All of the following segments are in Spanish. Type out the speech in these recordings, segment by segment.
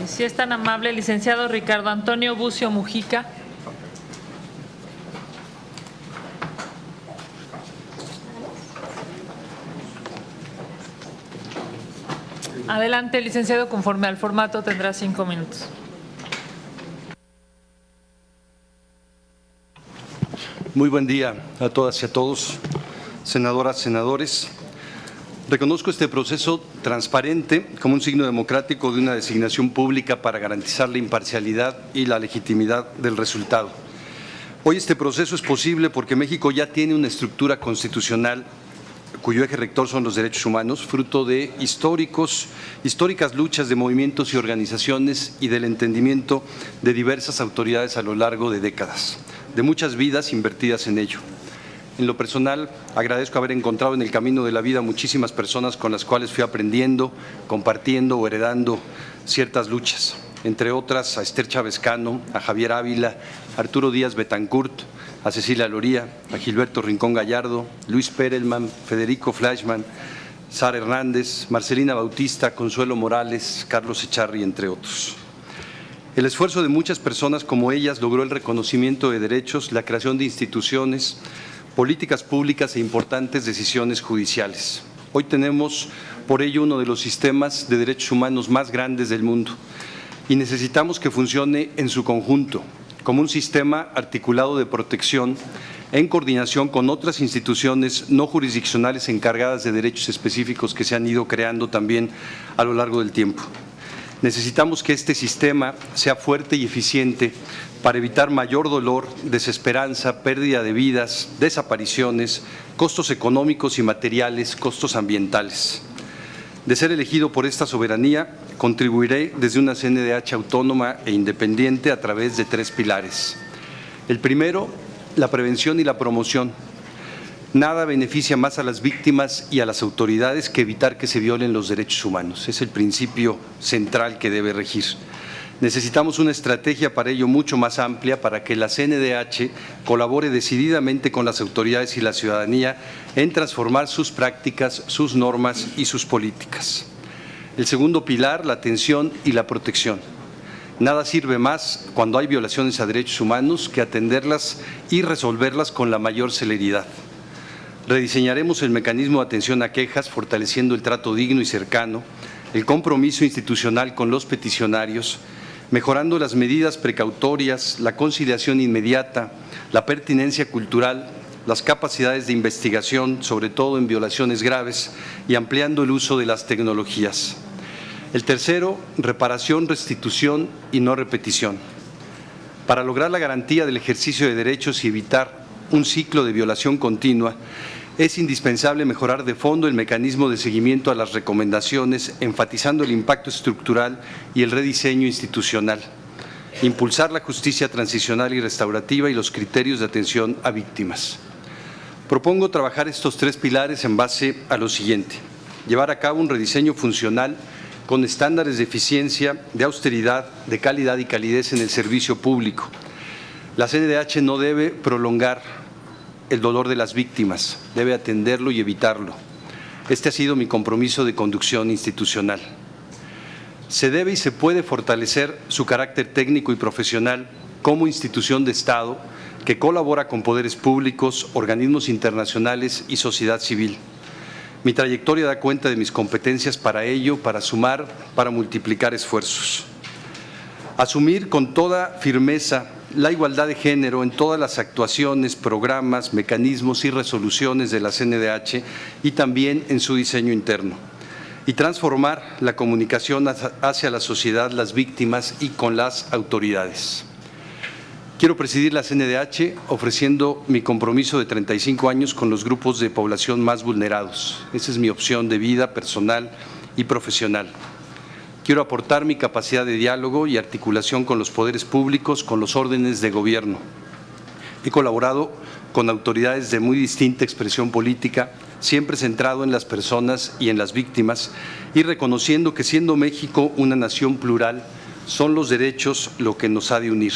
Si es tan amable, licenciado Ricardo Antonio Bucio Mujica. Adelante, licenciado, conforme al formato tendrá 5 minutos. Muy buen día a todas y a todos, senadoras, senadores. Reconozco este proceso transparente como un signo democrático de una designación pública para garantizar la imparcialidad y la legitimidad del resultado. Hoy este proceso es posible porque México ya tiene una estructura constitucional cuyo eje rector son los derechos humanos, fruto de históricas luchas de movimientos y organizaciones y del entendimiento de diversas autoridades a lo largo de décadas, de muchas vidas invertidas en ello. En lo personal, agradezco haber encontrado en el camino de la vida muchísimas personas con las cuales fui aprendiendo, compartiendo o heredando ciertas luchas, entre otras a Esther Chávez Cano, a Javier Ávila, Arturo Díaz Betancourt, a Cecilia Loría, a Gilberto Rincón Gallardo, Luis Perelman, Federico Fleischmann, Sara Hernández, Marcelina Bautista, Consuelo Morales, Carlos Echarri, entre otros. El esfuerzo de muchas personas como ellas logró el reconocimiento de derechos, la creación de instituciones, políticas públicas e importantes decisiones judiciales. Hoy tenemos por ello uno de los sistemas de derechos humanos más grandes del mundo y necesitamos que funcione en su conjunto, como un sistema articulado de protección en coordinación con otras instituciones no jurisdiccionales encargadas de derechos específicos que se han ido creando también a lo largo del tiempo. Necesitamos que este sistema sea fuerte y eficiente para evitar mayor dolor, desesperanza, pérdida de vidas, desapariciones, costos económicos y materiales, costos ambientales. De ser elegido por esta soberanía, contribuiré desde una CNDH autónoma e independiente a través de 3 pilares. El primero, la prevención y la promoción. Nada beneficia más a las víctimas y a las autoridades que evitar que se violen los derechos humanos. Es el principio central que debe regir. Necesitamos una estrategia para ello mucho más amplia para que la CNDH colabore decididamente con las autoridades y la ciudadanía en transformar sus prácticas, sus normas y sus políticas. El segundo pilar, la atención y la protección. Nada sirve más cuando hay violaciones a derechos humanos que atenderlas y resolverlas con la mayor celeridad. Rediseñaremos el mecanismo de atención a quejas, fortaleciendo el trato digno y cercano, el compromiso institucional con los peticionarios, mejorando las medidas precautorias, la conciliación inmediata, la pertinencia cultural, las capacidades de investigación, sobre todo en violaciones graves, y ampliando el uso de las tecnologías. El tercero, reparación, restitución y no repetición. Para lograr la garantía del ejercicio de derechos y evitar un ciclo de violación continua, es indispensable mejorar de fondo el mecanismo de seguimiento a las recomendaciones, enfatizando el impacto estructural y el rediseño institucional. Impulsar la justicia transicional y restaurativa y los criterios de atención a víctimas. Propongo trabajar estos 3 pilares en base a lo siguiente: llevar a cabo un rediseño funcional con estándares de eficiencia, de austeridad, de calidad y calidez en el servicio público. La CNDH no debe prolongar el dolor de las víctimas, debe atenderlo y evitarlo. Este ha sido mi compromiso de conducción institucional. Se debe y se puede fortalecer su carácter técnico y profesional como institución de Estado que colabora con poderes públicos, organismos internacionales y sociedad civil. Mi trayectoria da cuenta de mis competencias para ello, para sumar, para multiplicar esfuerzos. Asumir con toda firmeza la igualdad de género en todas las actuaciones, programas, mecanismos y resoluciones de la CNDH y también en su diseño interno. Y transformar la comunicación hacia la sociedad, las víctimas y con las autoridades. Quiero presidir la CNDH ofreciendo mi compromiso de 35 años con los grupos de población más vulnerados. Esa es mi opción de vida personal y profesional. Quiero aportar mi capacidad de diálogo y articulación con los poderes públicos, con los órdenes de gobierno. He colaborado con autoridades de muy distinta expresión política, siempre centrado en las personas y en las víctimas, y reconociendo que siendo México una nación plural, son los derechos lo que nos ha de unir.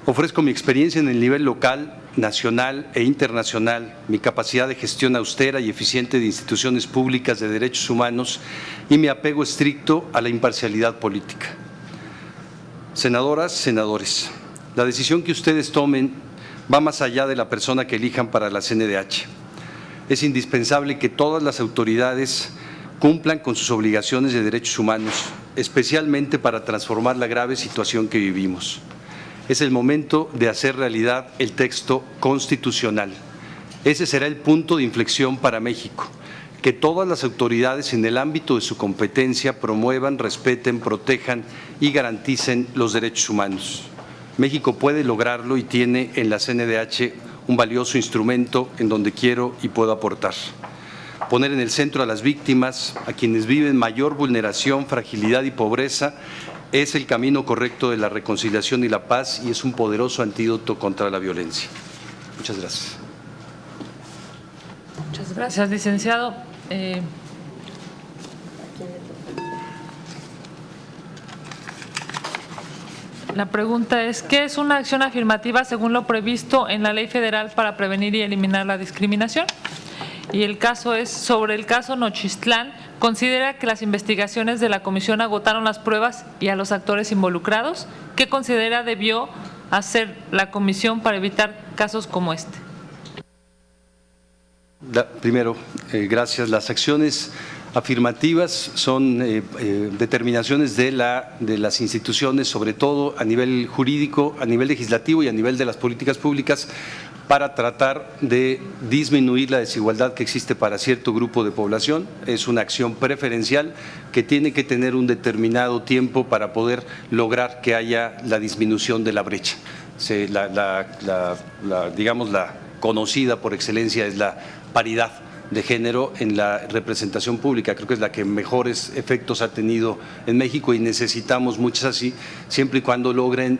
Ofrezco mi experiencia en el nivel local, nacional e internacional, mi capacidad de gestión austera y eficiente de instituciones públicas de derechos humanos y mi apego estricto a la imparcialidad política. Senadoras, senadores, la decisión que ustedes tomen va más allá de la persona que elijan para la CNDH. Es indispensable que todas las autoridades cumplan con sus obligaciones de derechos humanos, especialmente para transformar la grave situación que vivimos. Es el momento de hacer realidad el texto constitucional. Ese será el punto de inflexión para México, que todas las autoridades en el ámbito de su competencia promuevan, respeten, protejan y garanticen los derechos humanos. México puede lograrlo y tiene en la CNDH un valioso instrumento en donde quiero y puedo aportar. Poner en el centro a las víctimas, a quienes viven mayor vulneración, fragilidad y pobreza, es el camino correcto de la reconciliación y la paz y es un poderoso antídoto contra la violencia. Muchas gracias. Muchas gracias, licenciado. La pregunta es, ¿qué es una acción afirmativa según lo previsto en la Ley Federal para prevenir y eliminar la discriminación? Y el caso es, sobre el caso Nochistlán, ¿considera que las investigaciones de la comisión agotaron las pruebas y a los actores involucrados? ¿Qué considera debió hacer la comisión para evitar casos como este? Primero, gracias. Las acciones afirmativas son determinaciones de las instituciones, sobre todo a nivel jurídico, a nivel legislativo y a nivel de las políticas públicas, para tratar de disminuir la desigualdad que existe para cierto grupo de población. Es una acción preferencial que tiene que tener un determinado tiempo para poder lograr que haya la disminución de la brecha. Digamos, la conocida por excelencia es la paridad de género en la representación pública. Creo que es la que mejores efectos ha tenido en México y necesitamos muchas así, siempre y cuando logren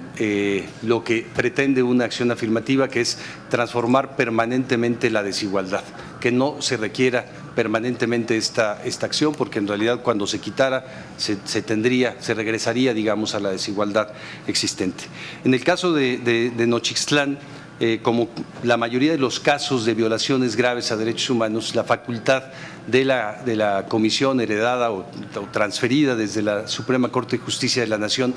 lo que pretende una acción afirmativa, que es transformar permanentemente la desigualdad, que no se requiera permanentemente esta acción, porque en realidad cuando se quitara se regresaría, digamos, a la desigualdad existente. En el caso de Nochistlán, como la mayoría de los casos de violaciones graves a derechos humanos, la facultad de la comisión heredada o transferida desde la Suprema Corte de Justicia de la Nación,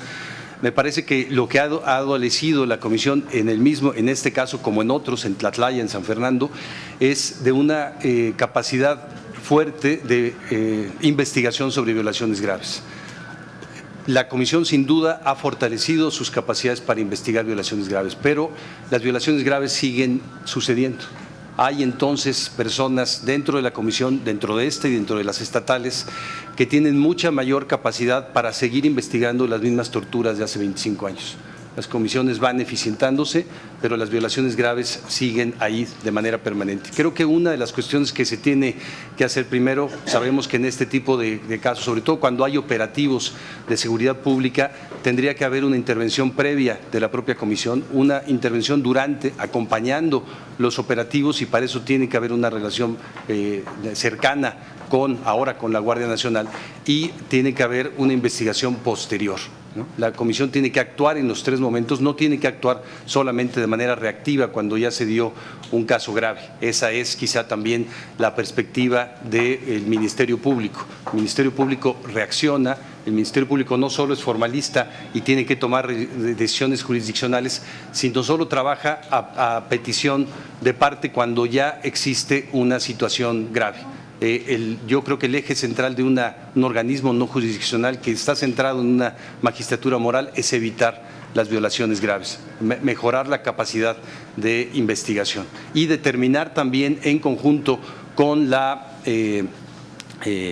me parece que lo que ha adolecido la comisión en este caso como en otros, en Tlatlaya, en San Fernando, es de una capacidad fuerte de investigación sobre violaciones graves. La comisión sin duda ha fortalecido sus capacidades para investigar violaciones graves, pero las violaciones graves siguen sucediendo. Hay entonces personas dentro de la comisión, dentro de esta y dentro de las estatales, que tienen mucha mayor capacidad para seguir investigando las mismas torturas de hace 25 años. Las comisiones van eficientándose, pero las violaciones graves siguen ahí de manera permanente. Creo que una de las cuestiones que se tiene que hacer primero, sabemos que en este tipo de casos, sobre todo cuando hay operativos de seguridad pública, tendría que haber una intervención previa de la propia comisión, una intervención durante, acompañando los operativos, y para eso tiene que haber una relación cercana ahora con la Guardia Nacional, y tiene que haber una investigación posterior, ¿no? La comisión tiene que actuar en los tres momentos, no tiene que actuar solamente de manera reactiva cuando ya se dio un caso grave. Esa es quizá también la perspectiva del Ministerio Público. El Ministerio Público reacciona, el Ministerio Público no solo es formalista y tiene que tomar decisiones jurisdiccionales, sino solo trabaja a petición de parte cuando ya existe una situación grave. Yo creo que el eje central de un organismo no jurisdiccional que está centrado en una magistratura moral es evitar las violaciones graves, mejorar la capacidad de investigación y determinar también en conjunto con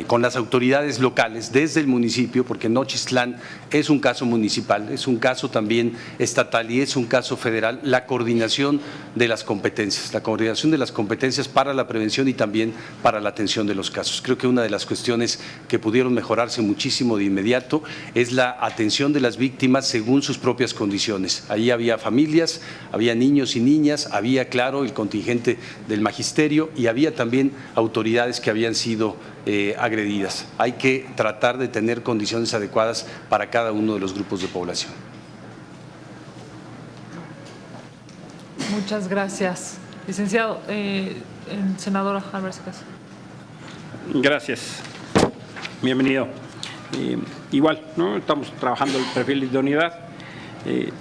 con las autoridades locales desde el municipio, porque Nochistlán es un caso municipal, es un caso también estatal y es un caso federal, la coordinación de las competencias para la prevención y también para la atención de los casos. Creo que una de las cuestiones que pudieron mejorarse muchísimo de inmediato es la atención de las víctimas según sus propias condiciones. Ahí había familias, había niños y niñas, había, claro, el contingente del magisterio y había también autoridades que habían sido agredidas. Hay que tratar de tener condiciones adecuadas para cada uno de los grupos de población. Muchas gracias. Licenciado, senadora Álvarez Casa. Gracias. Bienvenido. Igual, ¿no? Estamos trabajando el perfil de idoneidad.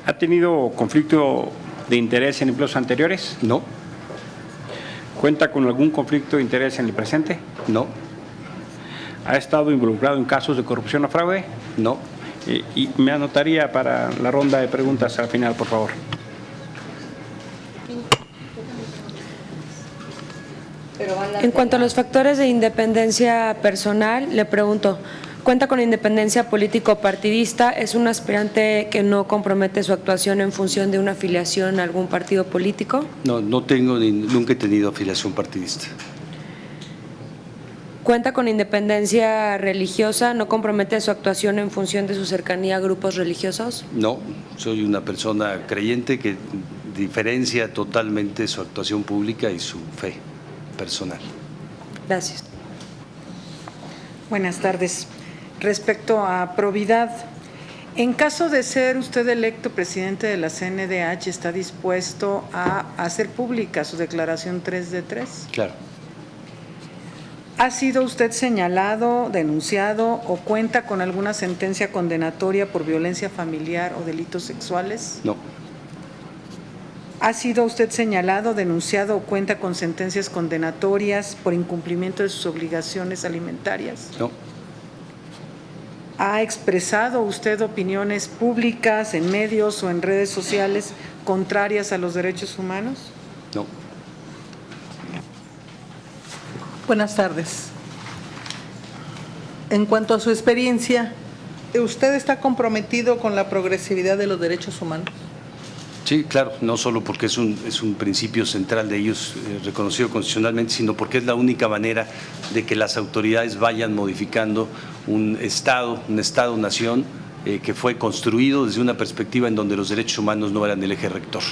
¿Ha tenido conflicto de interés en empleos anteriores? No, ¿Cuenta con algún conflicto de interés en el presente? no, ¿Ha estado involucrado en casos de corrupción o fraude? no. Y me anotaría para la ronda de preguntas al final, por favor. En cuanto a los factores de independencia personal, le pregunto, ¿cuenta con independencia político-partidista? ¿Es un aspirante que no compromete su actuación en función de una afiliación a algún partido político? No, no tengo nunca he tenido afiliación partidista. ¿Cuenta con independencia religiosa? ¿No compromete su actuación en función de su cercanía a grupos religiosos? No, soy una persona creyente que diferencia totalmente su actuación pública y su fe personal. Gracias. Buenas tardes. Respecto a probidad, en caso de ser usted electo presidente de la CNDH, ¿está dispuesto a hacer pública su declaración 3 de 3? Claro, ¿Ha sido usted señalado, denunciado o cuenta con alguna sentencia condenatoria por violencia familiar o delitos sexuales? no, ¿Ha sido usted señalado, denunciado o cuenta con sentencias condenatorias por incumplimiento de sus obligaciones alimentarias? no, ¿Ha expresado usted opiniones públicas en medios o en redes sociales contrarias a los derechos humanos? no. Buenas tardes. En cuanto a su experiencia, ¿usted está comprometido con la progresividad de los derechos humanos? Sí, claro, no solo porque es un principio central de ellos reconocido constitucionalmente, sino porque es la única manera de que las autoridades vayan modificando un Estado-nación que fue construido desde una perspectiva en donde los derechos humanos no eran el eje rector.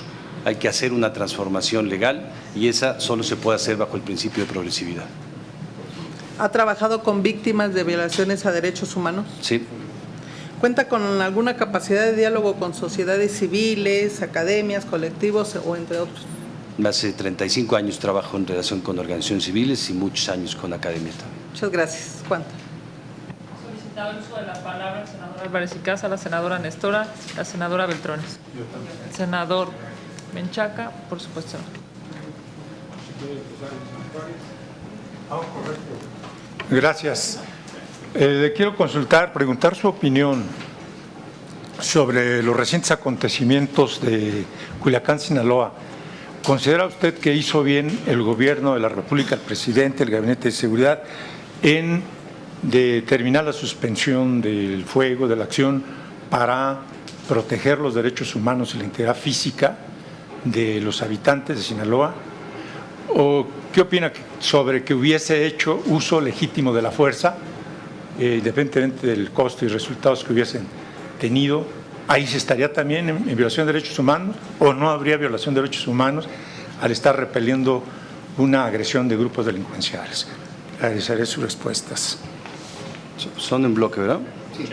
Hay que hacer una transformación legal y esa solo se puede hacer bajo el principio de progresividad. ¿Ha trabajado con víctimas de violaciones a derechos humanos? Sí, ¿Cuenta con alguna capacidad de diálogo con sociedades civiles, academias, colectivos o entre otros? hace 35 años trabajo en relación con organizaciones civiles y muchos años con academia también. Muchas gracias. ¿Cuánto? Solicitado el uso de la palabra el senador Álvarez y Casa, la senadora Nestora, la senadora Beltrones. El senador Menchaca, por supuesto. Gracias. Le quiero preguntar su opinión sobre los recientes acontecimientos de Culiacán, Sinaloa. ¿Considera usted que hizo bien el gobierno de la República, el presidente, el Gabinete de Seguridad, en determinar la suspensión del fuego, de la acción, para proteger los derechos humanos y la integridad física de los habitantes de Sinaloa? ¿O qué opina sobre que hubiese hecho uso legítimo de la fuerza, independientemente del costo y resultados que hubiesen tenido? ¿Ahí se estaría también en violación de derechos humanos o no habría violación de derechos humanos al estar repeliendo una agresión de grupos delincuenciales? Agradeceré sus respuestas. Son en bloque, ¿verdad? Sí.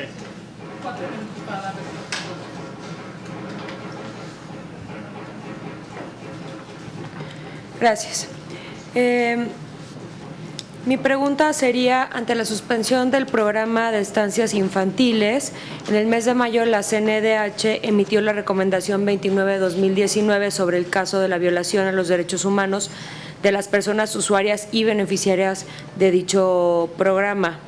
Gracias. Mi pregunta sería, ante la suspensión del programa de estancias infantiles, en el mes de mayo la CNDH emitió la recomendación 29/2019 sobre el caso de la violación a los derechos humanos de las personas usuarias y beneficiarias de dicho programa.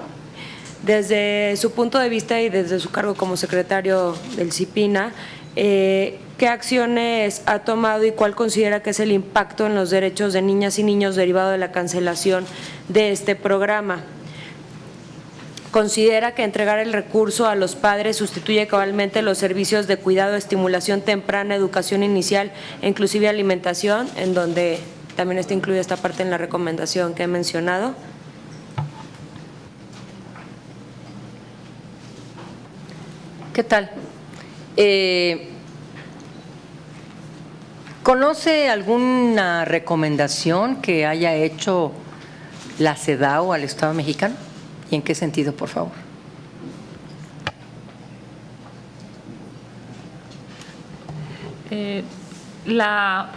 Desde su punto de vista y desde su cargo como secretario del CIPINA, ¿qué acciones ha tomado y cuál considera que es el impacto en los derechos de niñas y niños derivado de la cancelación de este programa? ¿Considera que entregar el recurso a los padres sustituye cabalmente los servicios de cuidado, estimulación temprana, educación inicial e inclusive alimentación, en donde también está incluida esta parte en la recomendación que he mencionado? ¿Qué tal? ¿Conoce alguna recomendación que haya hecho la CEDAW al Estado mexicano? ¿Y en qué sentido, por favor?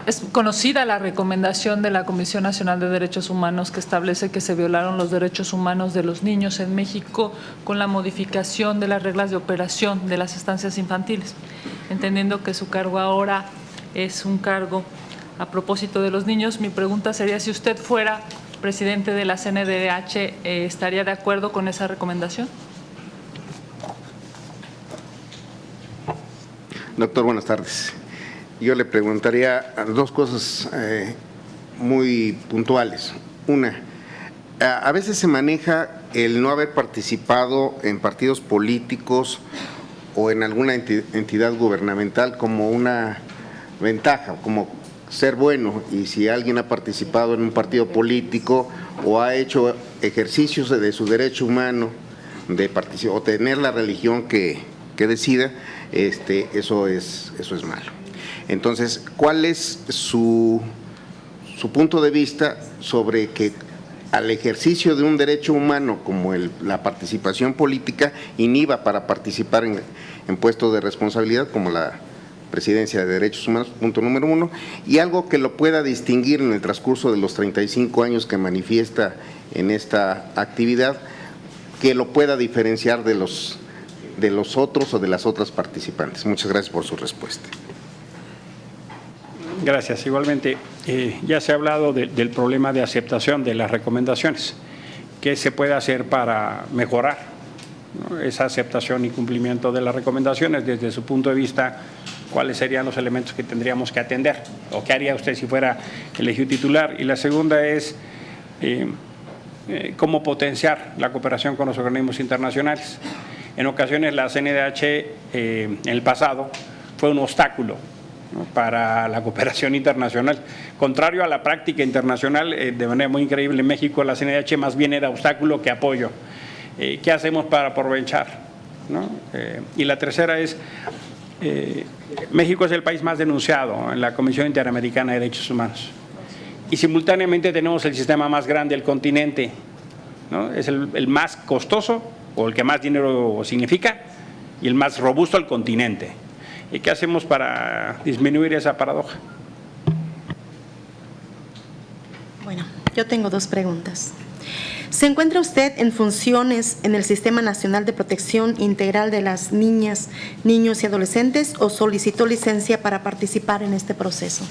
Es conocida la recomendación de la Comisión Nacional de Derechos Humanos que establece que se violaron los derechos humanos de los niños en México con la modificación de las reglas de operación de las estancias infantiles, entendiendo que su cargo ahora es un cargo a propósito de los niños. Mi pregunta sería, si usted fuera presidente de la CNDH, ¿estaría de acuerdo con esa recomendación? Doctor, buenas tardes. Yo le preguntaría dos cosas muy puntuales. Una, a veces se maneja el no haber participado en partidos políticos o en alguna entidad gubernamental como una ventaja, como ser bueno, y si alguien ha participado en un partido político o ha hecho ejercicios de su derecho humano de participar o tener la religión que decida, eso es malo. Entonces, ¿cuál es su punto de vista sobre que al ejercicio de un derecho humano como la participación política inhiba para participar en puestos de responsabilidad como la Presidencia de Derechos Humanos, punto número uno, y algo que lo pueda distinguir en el transcurso de los 35 años que manifiesta en esta actividad, que lo pueda diferenciar de los otros o de las otras participantes? Muchas gracias por su respuesta. Gracias. Igualmente, ya se ha hablado del problema de aceptación de las recomendaciones. ¿Qué se puede hacer para mejorar, ¿no?, esa aceptación y cumplimiento de las recomendaciones? Desde su punto de vista, ¿cuáles serían los elementos que tendríamos que atender? ¿O qué haría usted si fuera elegido titular? Y la segunda es cómo potenciar la cooperación con los organismos internacionales. En ocasiones la CNDH en el pasado fue un obstáculo, ¿no?, para la cooperación internacional. Contrario a la práctica internacional, de manera muy increíble en México, la CNDH más bien era obstáculo que apoyo. ¿Qué hacemos para aprovechar, ¿no? Y la tercera es, México es el país más denunciado en la Comisión Interamericana de Derechos Humanos y simultáneamente tenemos el sistema más grande del continente, ¿no? Es el más costoso o el que más dinero significa y el más robusto al continente. ¿Y qué hacemos para disminuir esa paradoja? Bueno, yo tengo dos preguntas. ¿Se encuentra usted en funciones en el Sistema Nacional de Protección Integral de las Niñas, Niños y Adolescentes o solicitó licencia para participar en este proceso?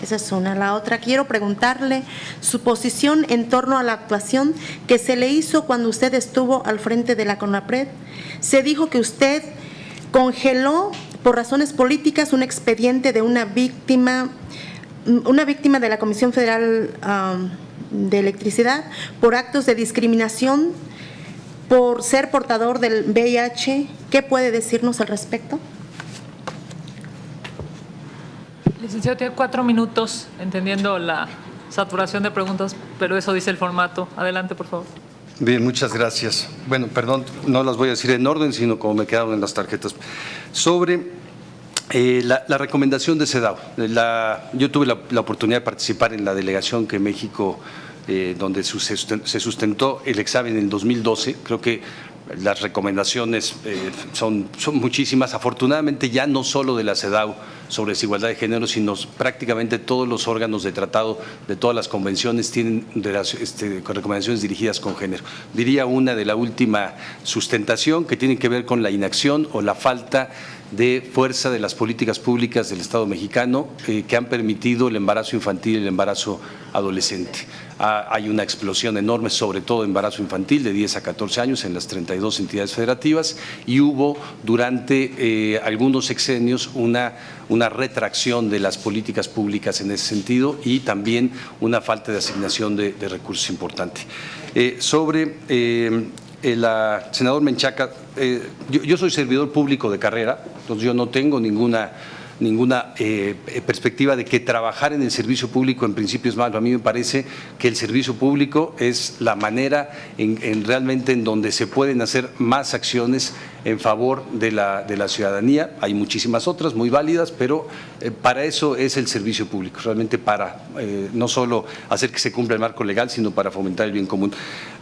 Esa es una. La otra, quiero preguntarle su posición en torno a la actuación que se le hizo cuando usted estuvo al frente de la CONAPRED. Se dijo que usted congeló por razones políticas un expediente de una víctima de la Comisión Federal de Electricidad por actos de discriminación por ser portador del VIH. ¿Qué puede decirnos al respecto? Licenciado, tiene 4 minutos, entendiendo la saturación de preguntas, pero eso dice el formato. Adelante, por favor. Bien, muchas gracias. Bueno, perdón, no las voy a decir en orden, sino como me quedaron en las tarjetas. Sobre la recomendación de CEDAW, yo tuve la oportunidad de participar en la delegación que México, donde se sustentó el examen en el 2012. Creo que las recomendaciones son muchísimas. Afortunadamente, ya no solo de la CEDAW sobre desigualdad de género, sino prácticamente todos los órganos de tratado de todas las convenciones tienen recomendaciones dirigidas con género. Diría una de la última sustentación que tiene que ver con la inacción o la falta de fuerza de las políticas públicas del Estado mexicano que han permitido el embarazo infantil y el embarazo adolescente. Hay una explosión enorme, sobre todo embarazo infantil de 10 a 14 años en las 32 entidades federativas, y hubo durante algunos sexenios una retracción de las políticas públicas en ese sentido y también una falta de asignación de recursos importante. Sobre la senador Menchaca, yo soy servidor público de carrera, entonces yo no tengo ninguna perspectiva de que trabajar en el servicio público en principio es malo. A mí me parece que el servicio público es la manera realmente en donde se pueden hacer más acciones en favor de la ciudadanía. Hay muchísimas otras muy válidas, pero para eso es el servicio público, realmente para no solo hacer que se cumpla el marco legal, sino para fomentar el bien común.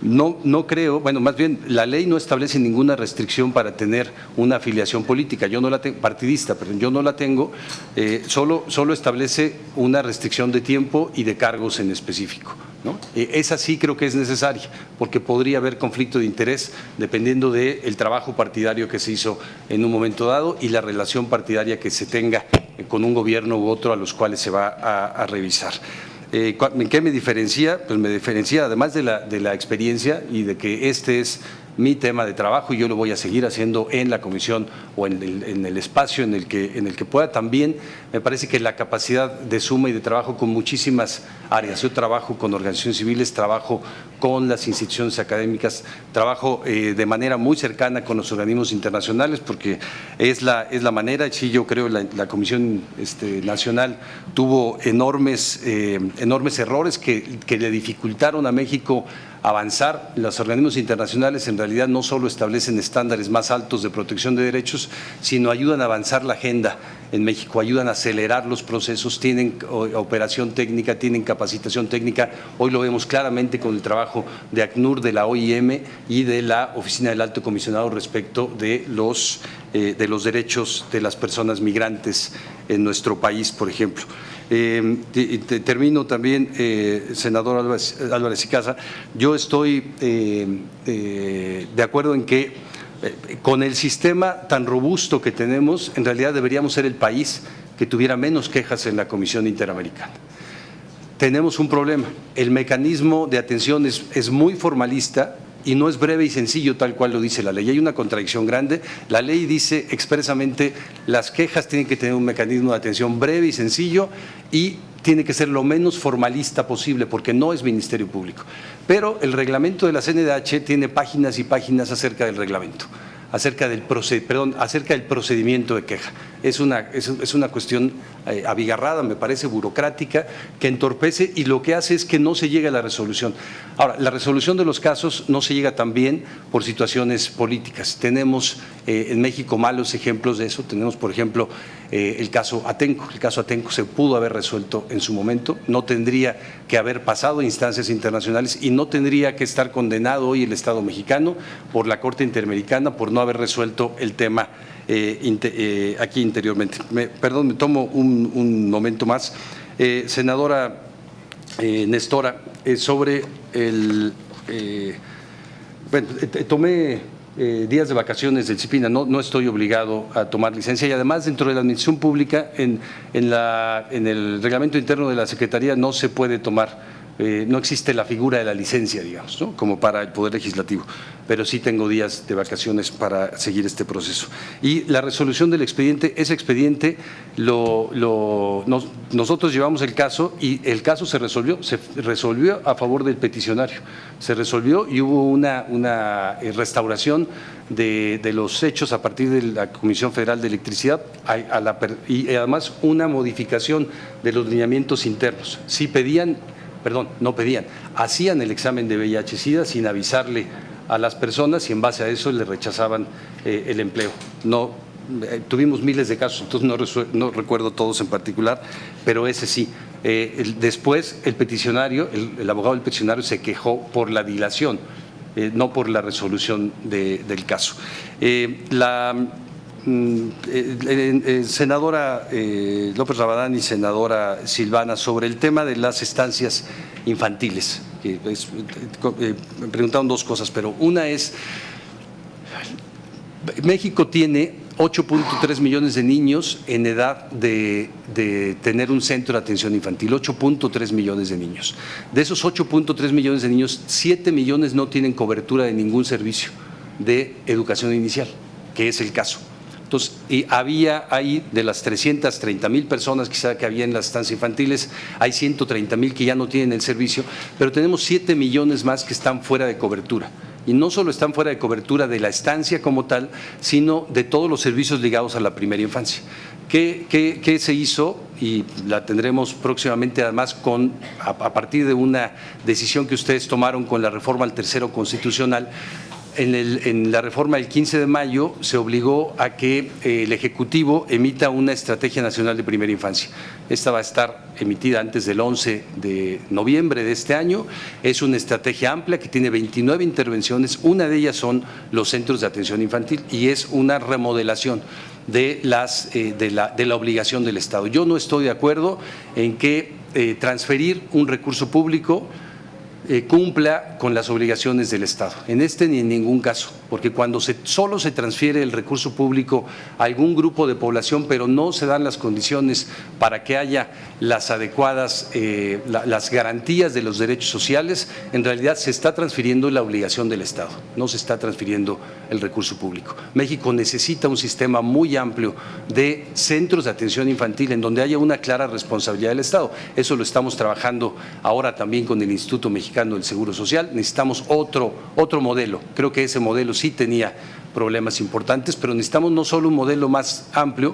No creo, bueno, más bien la ley no establece ninguna restricción para tener una afiliación política, yo no la tengo, partidista, perdón, yo no la tengo, solo establece una restricción de tiempo y de cargos en específico, ¿no? Esa sí creo que es necesaria, porque podría haber conflicto de interés dependiendo del trabajo partidario que se hizo en un momento dado y la relación partidaria que se tenga con un gobierno u otro a los cuales se va a revisar. ¿En qué me diferencia? Pues me diferencia, además de la experiencia y de que este es mi tema de trabajo y yo lo voy a seguir haciendo en la comisión o en el espacio en el que pueda. También me parece que la capacidad de suma y de trabajo con muchísimas áreas. Yo trabajo con organizaciones civiles, trabajo con las instituciones académicas, trabajo de manera muy cercana con los organismos internacionales porque es la manera. Sí, yo creo la Comisión Nacional tuvo enormes errores que le dificultaron a México avanzar. Los organismos internacionales en realidad no solo establecen estándares más altos de protección de derechos, sino ayudan a avanzar la agenda en México, ayudan a acelerar los procesos, tienen operación técnica, tienen capacitación técnica. Hoy lo vemos claramente con el trabajo de ACNUR, de la OIM y de la Oficina del Alto Comisionado respecto de los derechos de las personas migrantes en nuestro país, por ejemplo. Termino también, senador Álvarez y Casa, yo estoy de acuerdo en que con el sistema tan robusto que tenemos, en realidad deberíamos ser el país que tuviera menos quejas en la Comisión Interamericana. Tenemos un problema, el mecanismo de atención es muy formalista y no es breve y sencillo tal cual lo dice la ley. Hay una contradicción grande. La ley dice expresamente las quejas tienen que tener un mecanismo de atención breve y sencillo y tiene que ser lo menos formalista posible porque no es Ministerio Público. Pero el reglamento de la CNDH tiene páginas y páginas acerca del reglamento, acerca del procedimiento de queja. Es una cuestión abigarrada, me parece, burocrática, que entorpece y lo que hace es que no se llegue a la resolución. Ahora, la resolución de los casos no se llega también por situaciones políticas. Tenemos en México malos ejemplos de eso. Tenemos, por ejemplo, el caso Atenco. El caso Atenco se pudo haber resuelto en su momento, no tendría que haber pasado a instancias internacionales y no tendría que estar condenado hoy el Estado mexicano por la Corte Interamericana por no haber resuelto el tema aquí interiormente. Perdón, me tomo un momento más. Senadora Nestora, sobre tomé días de vacaciones del CIPINA, no estoy obligado a tomar licencia y además dentro de la administración pública, en el reglamento interno de la Secretaría no se puede tomar. No existe la figura de la licencia, digamos, ¿no? Como para el Poder Legislativo, pero sí tengo días de vacaciones para seguir este proceso. Y la resolución del expediente, ese expediente nosotros llevamos el caso y el caso se resolvió a favor del peticionario, se resolvió y hubo una restauración de los hechos a partir de la Comisión Federal de Electricidad y además una modificación de los lineamientos internos. Sí hacían el examen de VIH-Sida sin avisarle a las personas y en base a eso le rechazaban el empleo. Tuvimos miles de casos, entonces no recuerdo todos en particular, pero ese sí. Después el peticionario, el abogado del peticionario se quejó por la dilación, no por la resolución del caso. Senadora López Rabadán y senadora Silvana, sobre el tema de las estancias infantiles, me preguntaron dos cosas, pero una es, México tiene 8.3 millones de niños en edad de tener un centro de atención infantil, 8.3 millones de niños. De esos 8.3 millones de niños, 7 millones no tienen cobertura de ningún servicio de educación inicial, que es el caso. Entonces, y había ahí, de las 330,000 personas quizá que había en las estancias infantiles, hay 130,000 que ya no tienen el servicio, pero tenemos 7 millones más que están fuera de cobertura. Y no solo están fuera de cobertura de la estancia como tal, sino de todos los servicios ligados a la primera infancia. ¿Qué se hizo? Y la tendremos próximamente además a partir de una decisión que ustedes tomaron con la reforma al tercero constitucional. en la reforma del 15 de mayo se obligó a que el Ejecutivo emita una Estrategia Nacional de Primera Infancia. Esta va a estar emitida antes del 11 de noviembre de este año. Es una estrategia amplia que tiene 29 intervenciones, una de ellas son los centros de atención infantil y es una remodelación de la obligación del Estado. Yo no estoy de acuerdo en que transferir un recurso público cumpla con las obligaciones del Estado, en este ni en ningún caso, porque cuando solo se transfiere el recurso público a algún grupo de población, pero no se dan las condiciones para que haya las adecuadas, las garantías de los derechos sociales, en realidad se está transfiriendo la obligación del Estado, no se está transfiriendo el recurso público. México necesita un sistema muy amplio de centros de atención infantil en donde haya una clara responsabilidad del Estado. Eso lo estamos trabajando ahora también con el Instituto Mexicano del Seguro Social. Necesitamos otro modelo. Creo que ese modelo sí tenía problemas importantes, pero necesitamos no solo un modelo más amplio,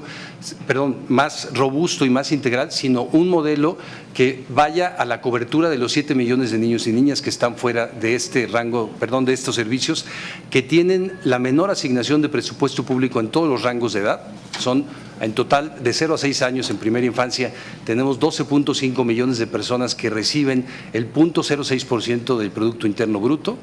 más robusto y más integral, sino un modelo que vaya a la cobertura de los 7 millones de niños y niñas que están fuera de este rango, de estos servicios, que tienen la menor asignación de presupuesto público en todos los rangos de edad. Son en total de 0 a 6 años en primera infancia, tenemos 12.5 millones de personas que reciben el 0.06% del Producto Interno Bruto.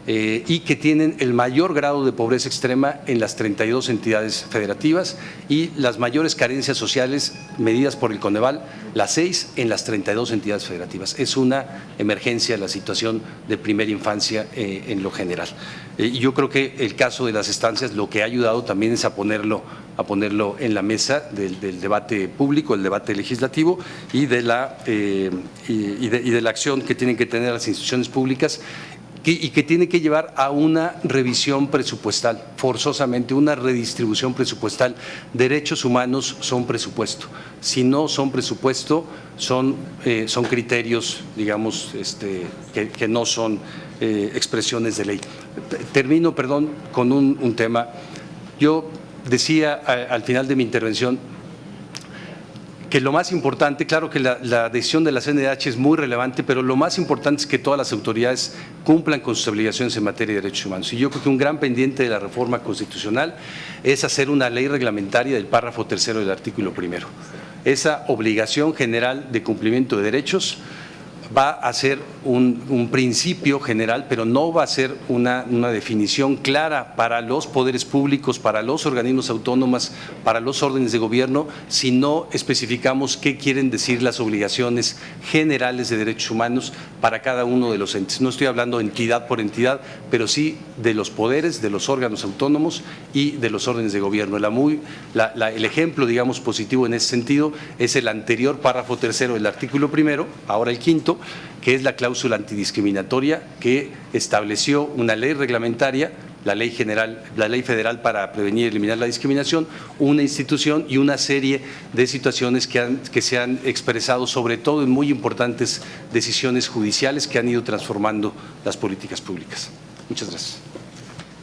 Y que tienen el mayor grado de pobreza extrema en las 32 entidades federativas y las mayores carencias sociales medidas por el Coneval, las 6 en las 32 entidades federativas. Es una emergencia la situación de primera infancia en lo general. Y yo creo que el caso de las estancias lo que ha ayudado también es a ponerlo en la mesa del debate público, el debate legislativo y de la acción que tienen que tener las instituciones públicas y que tiene que llevar a una revisión presupuestal, forzosamente, una redistribución presupuestal. Derechos humanos son presupuesto. Si no son presupuesto, son criterios, digamos, que no son expresiones de ley. Termino, con un tema. Yo decía al final de mi intervención que lo más importante, claro que la decisión de la CNDH es muy relevante, pero lo más importante es que todas las autoridades cumplan con sus obligaciones en materia de derechos humanos. Y yo creo que un gran pendiente de la reforma constitucional es hacer una ley reglamentaria del párrafo 3º del artículo 1º. Esa obligación general de cumplimiento de derechos va a ser un principio general, pero no va a ser una definición clara para los poderes públicos, para los organismos autónomos, para los órdenes de gobierno, si no especificamos qué quieren decir las obligaciones generales de derechos humanos para cada uno de los entes. No estoy hablando entidad por entidad, pero sí de los poderes, de los órganos autónomos y de los órdenes de gobierno. El ejemplo, digamos, positivo en ese sentido es el anterior párrafo 3º del artículo 1º, ahora el 5º, que es la cláusula antidiscriminatoria que estableció una ley reglamentaria, la ley federal para prevenir y eliminar la discriminación, una institución y una serie de situaciones que se han expresado, sobre todo en muy importantes decisiones judiciales que han ido transformando las políticas públicas. Muchas gracias.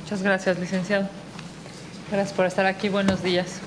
Muchas gracias, licenciado. Gracias por estar aquí. Buenos días.